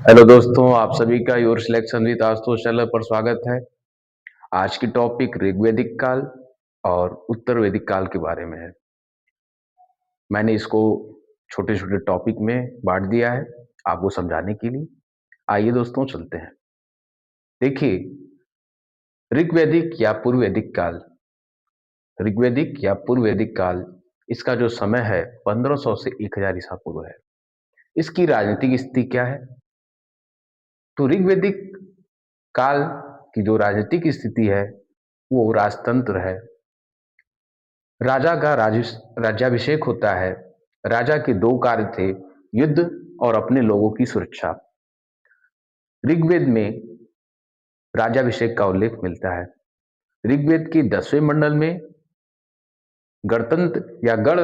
Hello दोस्तों, आप सभी का your selection with Ashutosh channel पर स्वागत है। आज की टॉपिक ऋग्वैदिक काल और उत्तर वैदिक काल के बारे में है। मैंने इसको छोटे छोटे टॉपिक में बांट दिया है आपको समझाने के लिए। आइए दोस्तों चलते हैं। देखिए, ऋग्वैदिक या पूर्व वैदिक काल, ऋग्वैदिक या पूर्व वैदिक काल, इसका जो समय है 1500 से 1000 ईसा पूर्व है। इसकी राजनीतिक स्थिति क्या है? तो ऋग्वैदिक काल की जो राजनीतिक स्थिति है वो राजतंत्र है। राजा का राज्याभिषेक होता है। राजा के दो कार्य थे, युद्ध और अपने लोगों की सुरक्षा। ऋग्वेद में राज्याभिषेक का उल्लेख मिलता है। ऋग्वेद के 10वें मंडल में गणतंत्र या गण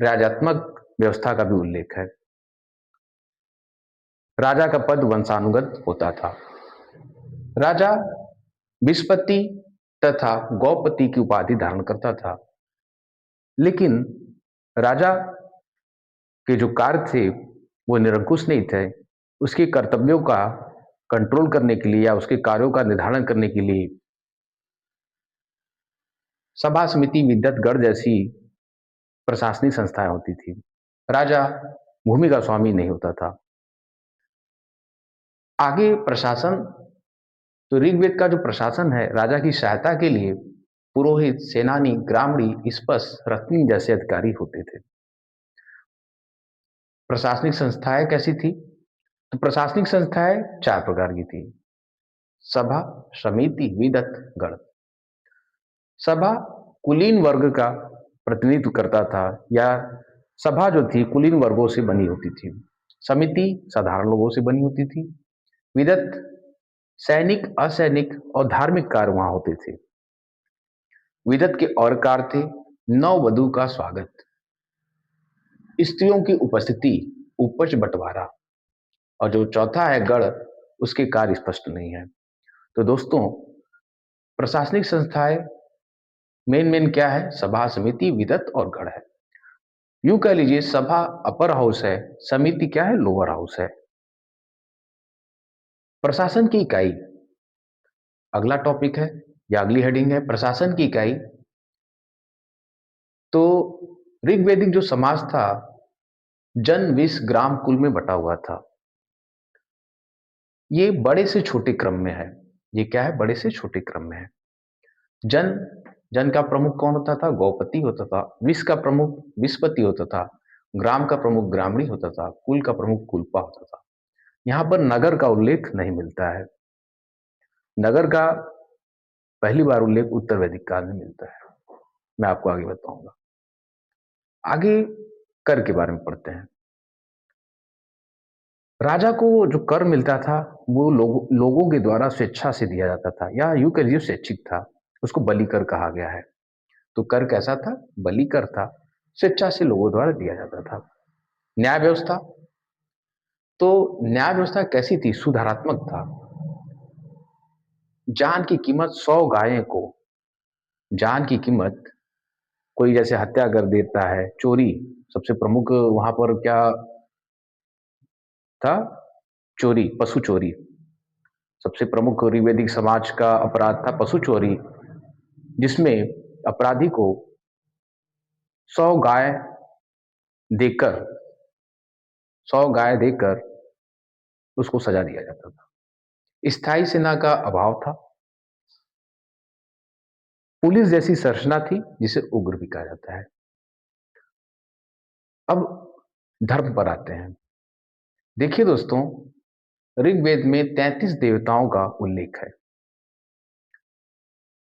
राजात्मक व्यवस्था का भी उल्लेख है। राजा का पद वंशानुगत होता था। राजा विस्पति तथा गौपति की उपाधि धारण करता था। लेकिन राजा के जो कार्य थे वो निरंकुश नहीं थे। उसके कर्तव्यों का कंट्रोल करने के लिए या उसके कार्यों का निर्धारण करने के लिए सभा समिति विद्वत जैसी प्रशासनिक संस्थाएं होती थी। राजा भूमि का स्वामी नहीं होता था। आगे प्रशासन, तो ऋग्वेद का जो प्रशासन है, राजा की सहायता के लिए पुरोहित, सेनानी, ग्रामणी, स्पस, रत्नी जैसे अधिकारी होते थे। प्रशासनिक संस्थाएं कैसी थी? तो प्रशासनिक संस्थाएं चार प्रकार की थी: सभा, समिति, विदत, गण। सभा कुलीन वर्ग का प्रतिनिधित्व करता था, या सभा जो थी कुलीन वर्गों से बनी होती थी। समिति साधारण लोगों से बनी होती थी। विदत सैनिक, असैनिक और धार्मिक कार्य वहां होते थे। विदत के और कार्य थे: नववधु का स्वागत, स्त्रियों की उपस्थिति, उपज बंटवारा, और जो चौथा है गण, उसके कार्य स्पष्ट नहीं है। तो दोस्तों, प्रशासनिक संस्थाएं मेन मेन क्या है? सभा, समिति, विदत और गण है। यूं कह लीजिए, सभा अपर हाउस है, समिति क्या है? लोअर हाउस है। प्रशासन की इकाई अगला टॉपिक है या अगली हेडिंग है, प्रशासन की इकाई। तो ऋग्वैदिक जो समाज था, जन, विष, ग्राम, कुल में बटा हुआ था। ये बड़े से छोटे क्रम में है। ये क्या है? बड़े से छोटे क्रम में है। जन, जन का प्रमुख कौन होता था? गौपति होता था। विष का प्रमुख विस्पति होता था। ग्राम का प्रमुख ग्रामणी होता था। कुल का प्रमुख कुलपा होता था। यहाँ पर नगर का उल्लेख नहीं मिलता है। नगर का पहली बार उल्लेख उत्तर वैदिक काल में मिलता है। मैं आपको आगे बताऊंगा। आगे कर के बारे में पढ़ते हैं। राजा को जो कर मिलता था वो लोगों के द्वारा स्वेच्छा से दिया जाता था, या यूं कह लीजिए स्वैच्छिक था। उसको बलि कर कहा गया है। तो कर कैसा था? बलि कर था। स्वेच्छा से लोगों द्वारा दिया जाता था। न्याय व्यवस्था, तो न्याय व्यवस्था कैसी थी? सुधारात्मक था। जान की कीमत 100 गायें को, जान की कीमत, कोई जैसे हत्या कर देता है, चोरी, सबसे प्रमुख वहां पर क्या था? चोरी, पशु चोरी। सबसे प्रमुख ऋग्वैदिक समाज का अपराध था पशु चोरी, जिसमें अपराधी को 100 गाय देकर 100 गाय देकर उसको सजा दिया जाता था। स्थायी सेना का अभाव था। पुलिस जैसी संरचना थी, जिसे उग्र भी कहा जाता है। अब धर्म पर आते हैं। देखिए दोस्तों, ऋग्वेद में 33 देवताओं का उल्लेख है।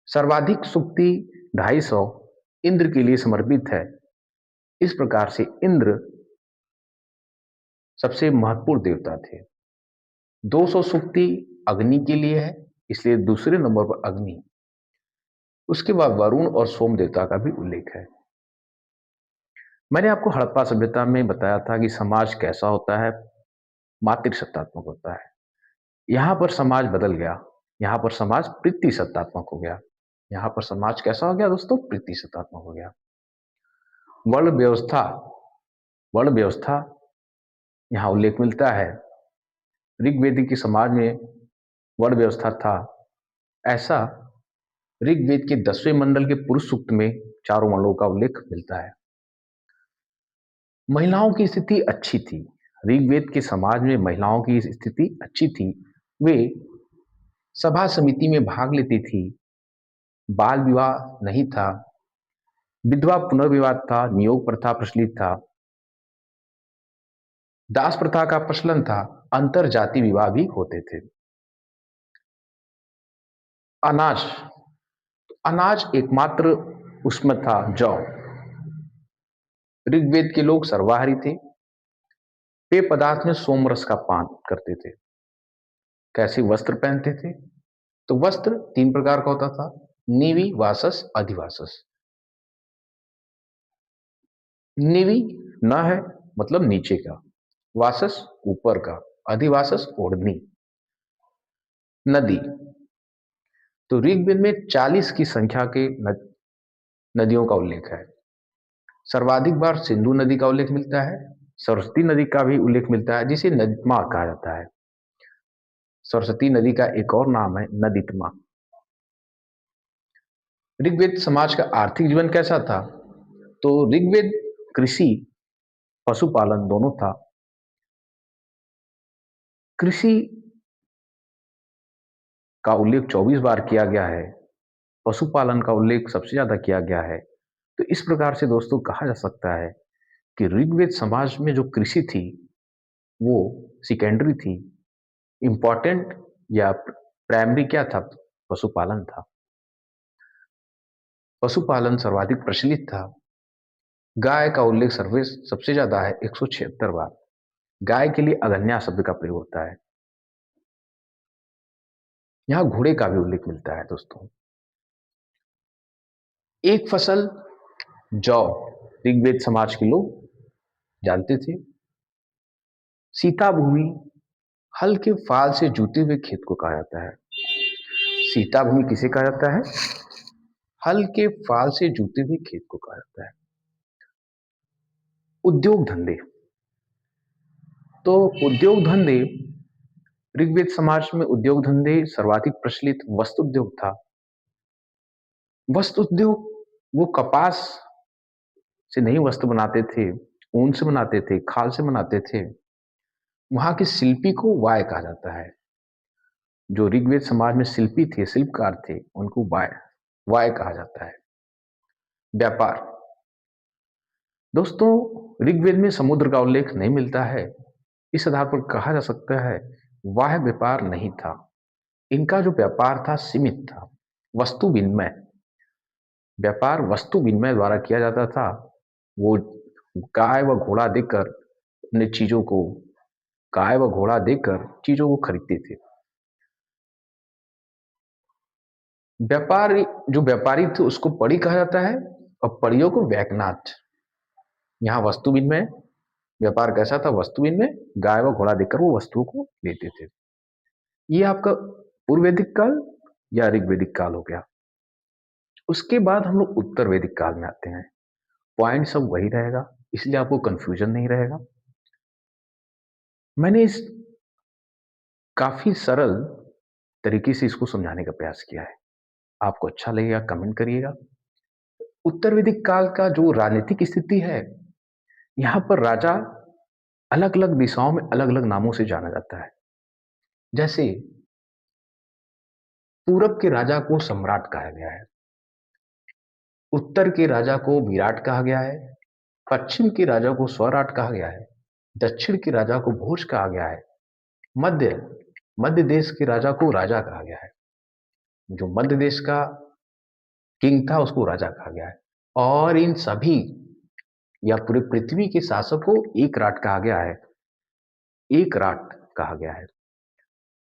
सर्वाधिक सूक्ति 250 इंद्र के लिए समर्पित है। इस प्रकार से इंद्र सबसे महत्वपूर्ण देवता थे। 200 सूक्ति अग्नि के लिए है, इसलिए दूसरे नंबर पर अग्नि। उसके बाद वरुण और सोम देवता का भी उल्लेख है। मैंने आपको हड़प्पा सभ्यता में बताया था कि समाज कैसा होता है, मातृसत्तात्मक होता है। यहाँ पर समाज बदल गया। यहाँ पर समाज पृथ्वी सत्तात्मक हो गया। यहाँ पर समाज कैसा हो गया दोस्तों? पृथ्वी सत्तात्मक हो गया। वर्ण व्यवस्था, वर्ण व्यवस्था यहाँ उल्लेख मिलता है। ऋग्वेदी के समाज में वर्ण व्यवस्था था, ऐसा ऋग्वेद के 10वें मंडल के पुरुष सूक्त में चारों वर्णों का उल्लेख मिलता है। महिलाओं की स्थिति अच्छी थी। ऋग्वेद के समाज में महिलाओं की स्थिति अच्छी थी। वे सभा समिति में भाग लेती थी। बाल विवाह नहीं था। विधवा पुनर्विवाह था। नियोग प्रथा प्रचलित था। दास प्रथा का प्रचलन था। अंतर जाति विवाह भी होते थे। अनाज अनाज एकमात्र उसमें था जौ। ऋग्वेद के लोग सर्वाहारी थे। पेय पदार्थ में सोमरस का पान करते थे। कैसे वस्त्र पहनते थे? तो वस्त्र तीन प्रकार का होता था। नीवी, वासस, अधिवासस। नीवी न है मतलब नीचे का, वासस ऊपर का, अधिवासस ओढ़नी। नदी, तो ऋग्वेद में 40 की संख्या के नदियों का उल्लेख है। सर्वाधिक बार सिंधु नदी का उल्लेख मिलता है। सरस्वती नदी का भी उल्लेख मिलता है, जिसे नदितमा कहा जाता है। सरस्वती नदी का एक और नाम है नदीतमा। ऋग्वेद समाज का आर्थिक जीवन कैसा था? तो ऋग्वेद कृषि पशुपालन दोनों था। कृषि का उल्लेख 24 बार किया गया है। पशुपालन का उल्लेख सबसे ज्यादा किया गया है। तो इस प्रकार से दोस्तों कहा जा सकता है कि ऋग्वेद समाज में जो कृषि थी वो सेकेंडरी थी। इंपॉर्टेंट या प्राइमरी क्या था? पशुपालन था। पशुपालन सर्वाधिक प्रचलित था। गाय का उल्लेख सर्वे सबसे ज्यादा है, 176 बार। गाय के लिए अगन्या शब्द का प्रयोग होता है। यहाँ घोड़े का भी उल्लेख मिलता है दोस्तों। एक फसल जौ ऋग्वेद समाज के लोग जानते थे। सीता भूमि, हल के फाल से जूते हुए खेत को कहा जाता है। सीता भूमि किसे कहा जाता है? हल के फाल से जूते हुए खेत को कहा जाता है। उद्योग धंधे, तो उद्योग धंधे ऋग्वेद समाज में उद्योग धंधे सर्वाधिक प्रचलित वस्त्र उद्योग था। वस्त्र उद्योग, वो कपास से नहीं वस्त्र बनाते थे, ऊन से बनाते थे, खाल से बनाते थे। वहां के शिल्पी को वाय कहा जाता है। जो ऋग्वेद समाज में शिल्पी थे, शिल्पकार थे, उनको वाय वाय कहा जाता है। व्यापार, दोस्तों ऋग्वेद में समुद्र का उल्लेख नहीं मिलता है। इस आधार पर कहा जा सकता है वह व्यापार नहीं था। इनका जो व्यापार था सीमित था। वस्तु विनिमय, व्यापार वस्तु विनिमय द्वारा किया जाता था। वो गाय व घोड़ा देकर अपने चीजों को गाय व घोड़ा देकर चीजों को खरीदते थे। व्यापारी, जो व्यापारी थे उसको पड़ी कहा जाता है और परियों को वैकनाथ। यहाँ वस्तु विनिमय, व्यापार कैसा था? वस्तु विनिमय, गाय व घोड़ा देकर वो वस्तुओं को लेते थे। ये आपका पूर्व वैदिक काल या ऋग्वेदिक काल हो गया। उसके बाद हम लोग उत्तर वैदिक काल में आते हैं। पॉइंट सब वही रहेगा, इसलिए आपको कंफ्यूजन नहीं रहेगा। मैंने इस काफी सरल तरीके से इसको समझाने का प्रयास किया है। आपको अच्छा लगेगा कमेंट करिएगा। उत्तर वैदिक काल का जो राजनीतिक स्थिति है, यहाँ पर राजा अलग अलग दिशाओं में अलग अलग नामों से जाना जाता है। जैसे पूरब के राजा को सम्राट कहा गया है, उत्तर के राजा को विराट कहा गया है, पश्चिम के राजा को स्वराट कहा गया है, दक्षिण के राजा को भोज कहा गया है, मध्य मध्य देश के राजा को राजा कहा गया है। जो मध्य देश का किंग था उसको राजा कहा गया है। और इन सभी या पूरे पृथ्वी के शासक को एक राट कहा गया है। एक राट कहा गया है।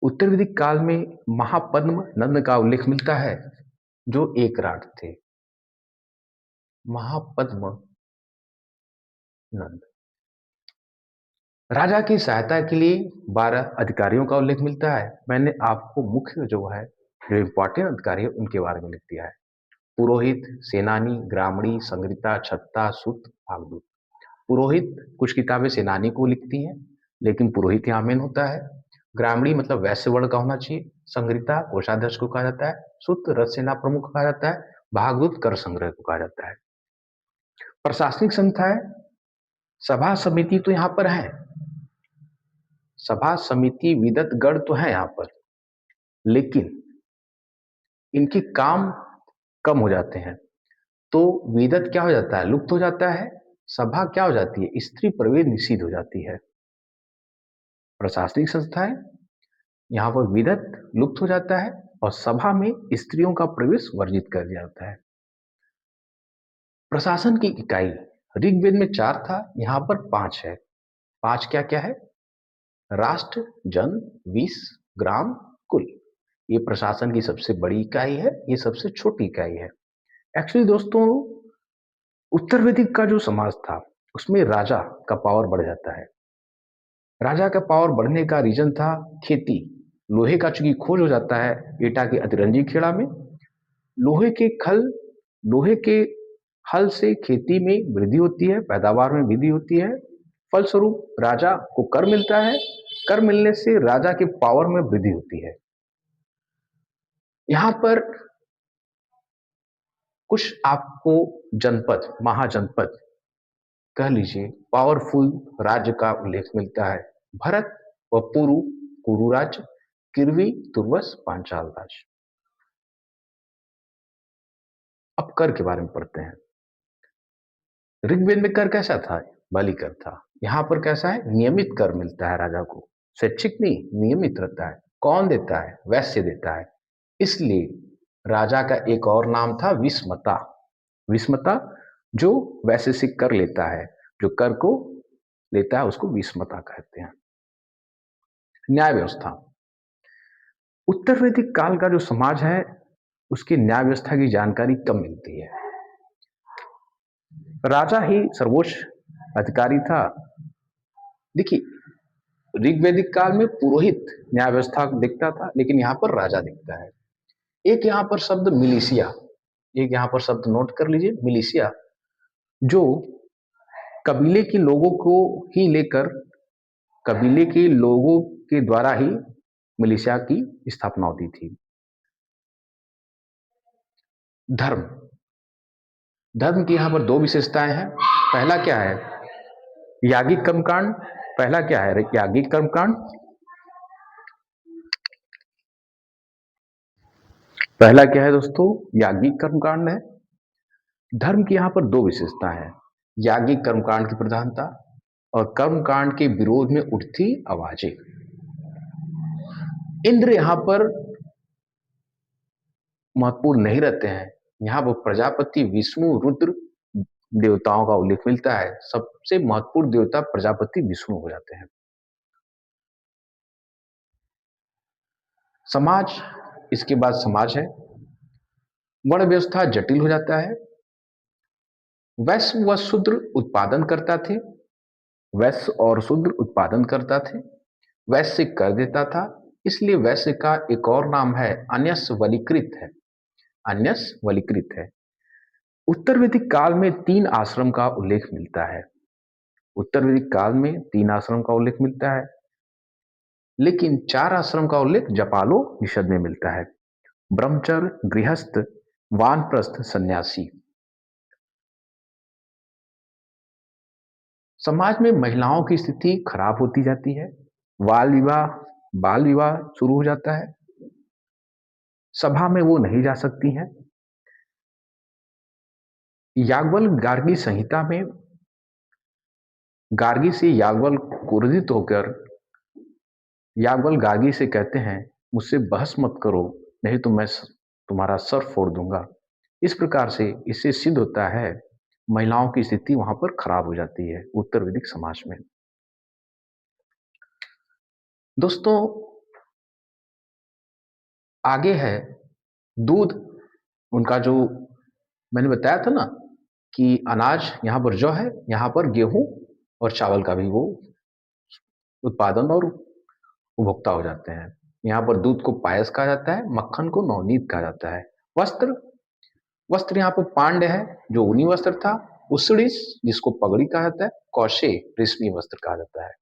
उत्तर वैदिक काल में महापद्म नंद का उल्लेख मिलता है, जो एक राट थे। महापद्म नंद, राजा की सहायता के लिए 12 अधिकारियों का उल्लेख मिलता है। मैंने आपको मुख्य जो है, जो इंपॉर्टेंट अधिकारी है उनके बारे में लिख दिया है। पुरोहित, सेनानी, ग्रामणी, संग्रिता, छत्ता, सुत, भागदूत। पुरोहित, कुछ किताबें सेनानी को लिखती हैं, लेकिन पुरोहित यहाँ मेन होता है। ग्रामीणी मतलब वैश्य वर्ण का होना चाहिए। संग्रहिता कोषाध्यक्ष को कहा जाता है। सूत रथ सेना प्रमुख को कहा जाता है। भागवत कर संग्रह को कहा जाता है। प्रशासनिक संस्थाएं, सभा समिति तो यहाँ पर है, सभा समिति विदत गण तो है यहाँ पर, लेकिन इनके काम कम हो जाते हैं। तो विदत क्या हो जाता है, लुप्त हो जाता है। सभा क्या हो जाती है, स्त्री प्रवेश निषिद्ध हो जाती है। प्रशासनिक संस्थाएं, यहाँ पर विदत लुप्त हो जाता है और सभा में स्त्रियों का प्रवेश वर्जित कर दिया जाता है। प्रशासन की इकाई ऋग्वेद में 4 था, यहाँ पर 5 है। 5 क्या क्या है, राष्ट्र, जन, विष, ग्राम, कुल। ये प्रशासन की सबसे बड़ी इकाई है, ये सबसे छोटी इकाई है। एक्चुअली दोस्तों, उत्तर वैदिक का जो समाज था उसमें राजा का पावर बढ़ जाता है। राजा का पावर बढ़ने का रीजन था खेती। लोहे का चूंकि खोज हो जाता है एटा के अतिरंजी खेड़ा में, लोहे के खल लोहे के हल से खेती में वृद्धि होती है, पैदावार में वृद्धि होती है। फलस्वरूप राजा को कर मिलता है। कर मिलने से राजा के पावर में वृद्धि होती है। यहाँ पर कुछ आपको जनपद, महाजनपद कह लीजिए, पावरफुल राज्य का उल्लेख मिलता है। भरत व पुरु, कुरु राज्य, किरवी, तुर्वस, पांचाल राज्य। अब कर के बारे में पढ़ते हैं। ऋग्वेद में कर कैसा था, बलि कर था। यहाँ पर कैसा है, नियमित कर मिलता है राजा को, स्वैच्छिक नहीं, नियमित रहता है। कौन देता है, वैश्य देता है। इसलिए राजा का एक और नाम था विस्मता। विस्मता जो वैश्य से कर लेता है, जो कर को लेता है उसको विस्मता कहते हैं। न्याय व्यवस्था, उत्तर वैदिक काल का जो समाज है उसकी न्याय व्यवस्था की जानकारी कम मिलती है। राजा ही सर्वोच्च अधिकारी था। देखिए, ऋग्वैदिक काल में पुरोहित न्याय व्यवस्था दिखता था, लेकिन यहाँ पर राजा दिखता है। एक यहाँ पर शब्द मिलिशिया, एक यहाँ पर शब्द नोट कर लीजिए, मिलिशिया, जो कबीले के लोगों को ही लेकर, कबीले के लोगों के द्वारा ही मिलिशिया की स्थापना होती थी। धर्म, धर्म की यहाँ पर 2 विशेषताएं हैं। पहला क्या है, याज्ञिक कर्मकांड। पहला क्या है, याज्ञिक कर्मकांड। पहला क्या है दोस्तों, याज्ञिक कर्मकांड है। धर्म की यहाँ पर 2 विशेषता है, याज्ञिक कर्मकांड की प्रधानता और कर्मकांड के विरोध में उठती आवाजें। इंद्र यहाँ पर महत्वपूर्ण नहीं रहते हैं। यहाँ पर प्रजापति, विष्णु, रुद्र देवताओं का उल्लेख मिलता है। सबसे महत्वपूर्ण देवता प्रजापति विष्णु हो जाते हैं। समाज, इसके बाद समाज है। वर्ण व्यवस्था जटिल हो जाता है। वैश्य व शूद्र उत्पादन करता थे, वैश्य और शूद्र उत्पादन करता थे। वैश्य कर देता था, इसलिए वैश्य का एक और नाम है अन्यस वलीकृत है। अन्यस वलीकृत है। उत्तर वैदिक काल में 3 आश्रम का उल्लेख मिलता है। उत्तर वैदिक काल में 3 आश्रम का उल्लेख मिलता है, लेकिन 4 आश्रम का उल्लेख जपालोपनिषद में मिलता है। ब्रह्मचर्य, गृहस्थ, वानप्रस्थ, सन्यासी। समाज में महिलाओं की स्थिति खराब होती जाती है। बाल विवाह शुरू हो जाता है। सभा में वो नहीं जा सकती हैं। याज्ञवल गार्गी संहिता में गार्गी से याज्ञवल क्रोधित होकर याज्ञवल गार्गी से कहते हैं, मुझसे बहस मत करो, नहीं तो मैं तुम्हारा सर फोड़ दूंगा। इस प्रकार से इससे सिद्ध होता है महिलाओं की स्थिति वहां पर खराब हो जाती है उत्तर वैदिक समाज में। दोस्तों, आगे है दूध। उनका जो मैंने बताया था ना कि अनाज, यहाँ पर जौ है, यहाँ पर गेहूं और चावल का भी वो उत्पादन और उपभोक्ता हो जाते हैं। यहाँ पर दूध को पायस कहा जाता है, मक्खन को नवनीत कहा जाता है। वस्त्र, वस्त्र यहाँ पर पांड्य है जो ऊनी वस्त्र था। उषिस जिसको पगड़ी कहा जाता है। कौशे रेशमी वस्त्र कहा जाता है।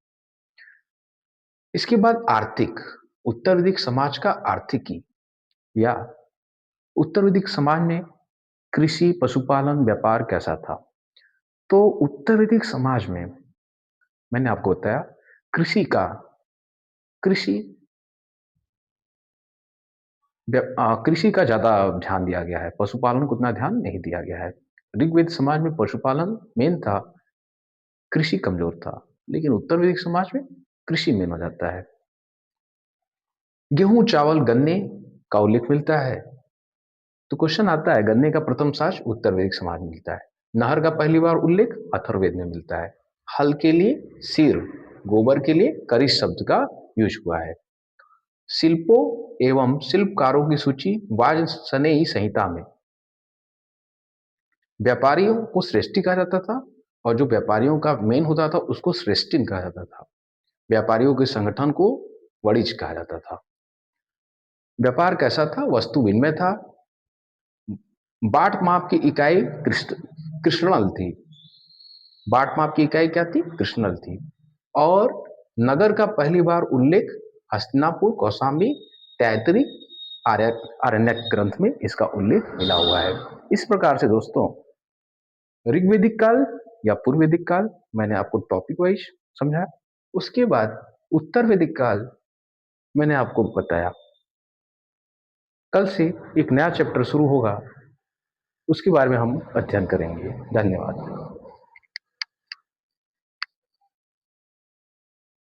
इसके बाद आर्थिक, उत्तर वैदिक समाज का आर्थिकी या उत्तर वैदिक समाज में कृषि, पशुपालन, व्यापार कैसा था? तो उत्तर वैदिक समाज में मैंने आपको बताया कृषि का कृषि कृषि का ज़्यादा ध्यान दिया गया है, पशुपालन को उतना ध्यान नहीं दिया गया है। ऋग्वेद समाज में पशुपालन मेन था, कृषि कमजोर था, लेकिन उत्तर वैदिक समाज में कृषि मेन हो जाता है। गेहूं, चावल, गन्ने का उल्लेख मिलता है। तो क्वेश्चन आता है, गन्ने का प्रथम साक्ष्य उत्तर वैदिक समाज में मिलता है। नहर का पहली बार उल्लेख अथर्ववेद में मिलता है। हल के लिए सिर, गोबर के लिए करिश शब्द का यूज हुआ है। शिल्पों एवं शिल्पकारों की सूची वाजसनेयी संहिता में व्यापारियों को श्रेष्ठी कहा जाता था, और जो व्यापारियों का मेन होता था उसको श्रेष्ठिन कहा जाता था। व्यापारियों के संगठन को वणिज कहा जाता था। व्यापार कैसा था? वस्तु विनिमय था। बाट माप की इकाई कृष्णल थी। बाट माप की इकाई क्या थी? कृष्णल थी। और नगर का पहली बार उल्लेख हस्तिनापुर, कौशाम्बी, तैतरी, आरण्यक ग्रंथ में इसका उल्लेख मिला हुआ है। इस प्रकार से दोस्तों, ऋग्वेदिक काल या पूर्व वैदिक काल मैंने आपको टॉपिक वाइज समझाया। उसके बाद उत्तर वैदिक काल मैंने आपको बताया। कल से एक नया चैप्टर शुरू होगा, उसके बारे में हम अध्ययन करेंगे। धन्यवाद।